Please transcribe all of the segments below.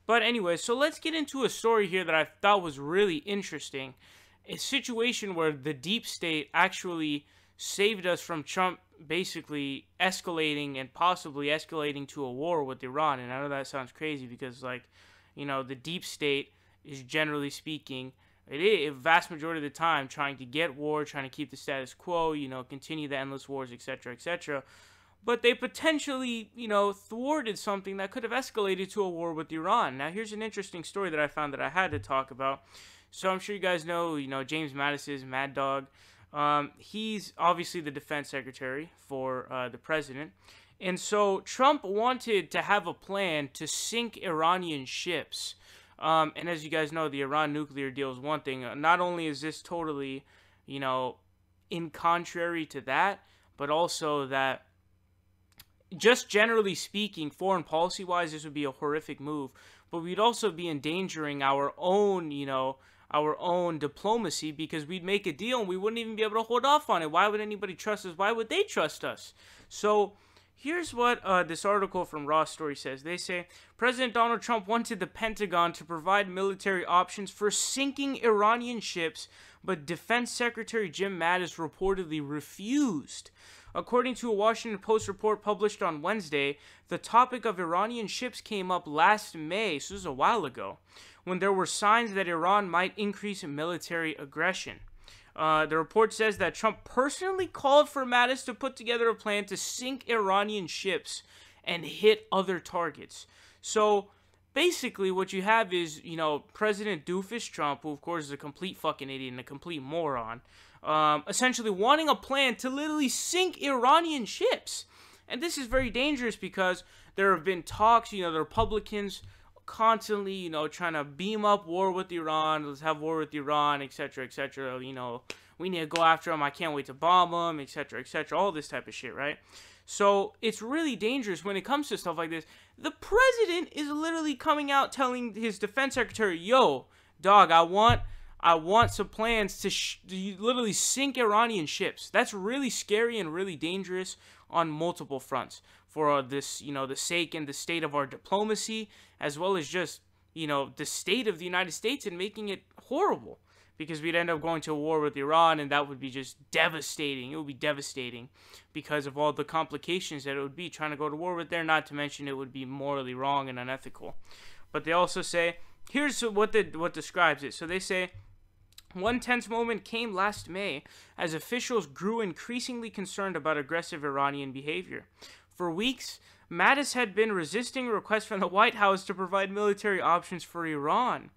But anyway, so let's get into a story here that I thought was really interesting. A situation where the deep state actually saved us from Trump basically escalating and possibly escalating to a war with Iran. And I know that sounds crazy because, like, you know, the deep state is, generally speaking, it is a vast majority of the time trying to get war, trying to keep the status quo, you know, continue the endless wars, etc., etc. But they potentially, you know, thwarted something that could have escalated to a war with Iran. Now, here's an interesting story that I found that I had to talk about. So I'm sure you guys know, James Mattis is Mad Dog. He's obviously the defense secretary for the president. And so Trump wanted to have a plan to sink Iranian ships. And as you guys know, the Iran nuclear deal is one thing. Not only is this totally, in contrary to that, but also that just generally speaking, foreign policy-wise, this would be a horrific move. But we'd also be endangering our own, our own diplomacy, because we'd make a deal and we wouldn't even be able to hold off on it. Why would anybody trust us? Why would they trust us? So here's what this article from Raw Story says. They say, President Donald Trump wanted the Pentagon to provide military options for sinking Iranian ships, but Defense Secretary Jim Mattis reportedly refused. According to a Washington Post report published on Wednesday, the topic of Iranian ships came up last May, so this is a while ago, when there were signs that Iran might increase military aggression. The report says that Trump personally called for Mattis to put together a plan to sink Iranian ships and hit other targets. So basically what you have is, President Doofus Trump, who of course is a complete fucking idiot and a complete moron, essentially wanting a plan to literally sink Iranian ships. And this is very dangerous because there have been talks, the Republicans constantly, trying to beam up war with Iran, let's have war with Iran, etc., etc., we need to go after them, I can't wait to bomb them, etc., etc., all this type of shit, right? So it's really dangerous when it comes to stuff like this. The president is literally coming out telling his defense secretary, yo, dog, I want some plans to literally sink Iranian ships. That's really scary and really dangerous on multiple fronts for this, the sake and the state of our diplomacy, as well as just, the state of the United States and making it horrible, because we'd end up going to a war with Iran, and that would be just devastating. It would be devastating because of all the complications that it would be trying to go to war with there, not to mention it would be morally wrong and unethical. But they also say, here's what describes it. So they say, one tense moment came last May as officials grew increasingly concerned about aggressive Iranian behavior. For weeks, Mattis had been resisting requests from the White House to provide military options for Iran.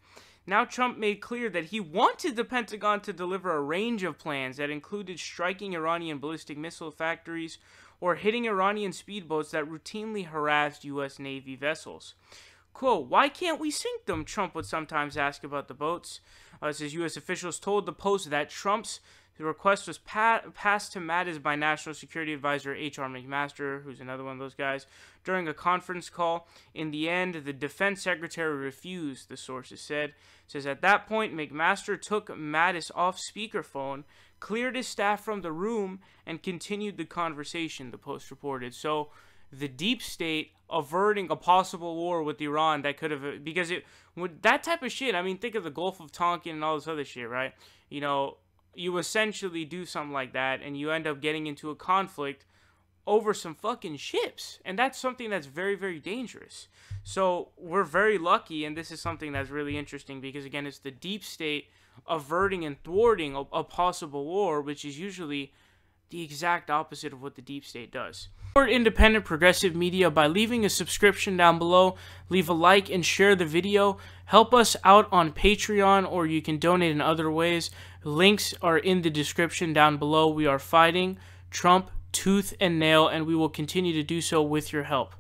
Now Trump made clear that he wanted the Pentagon to deliver a range of plans that included striking Iranian ballistic missile factories or hitting Iranian speedboats that routinely harassed U.S. Navy vessels. Quote, why can't we sink them? Trump would sometimes ask about the boats. Says U.S. officials told the Post that Trump's request was passed to Mattis by National Security Advisor H.R. McMaster, who's another one of those guys, during a conference call. In the end, the defense secretary refused, the sources said. It says at that point, McMaster took Mattis off speakerphone, cleared his staff from the room, and continued the conversation, the Post reported. So the deep state averting a possible war with Iran that could have, because it would, that type of shit, I mean, think of the Gulf of Tonkin and all this other shit, right? You essentially do something like that and you end up getting into a conflict over some fucking ships, and that's something that's very, very dangerous. So we're very lucky, and this is something that's really interesting because, again, it's the deep state averting and thwarting a possible war, which is usually the exact opposite of what the deep state does. Support independent progressive media by leaving a subscription down below, leave a like and share the video, help us out on Patreon, or you can donate in other ways. Links are in the description down below. We are fighting Trump tooth and nail, and we will continue to do so with your help.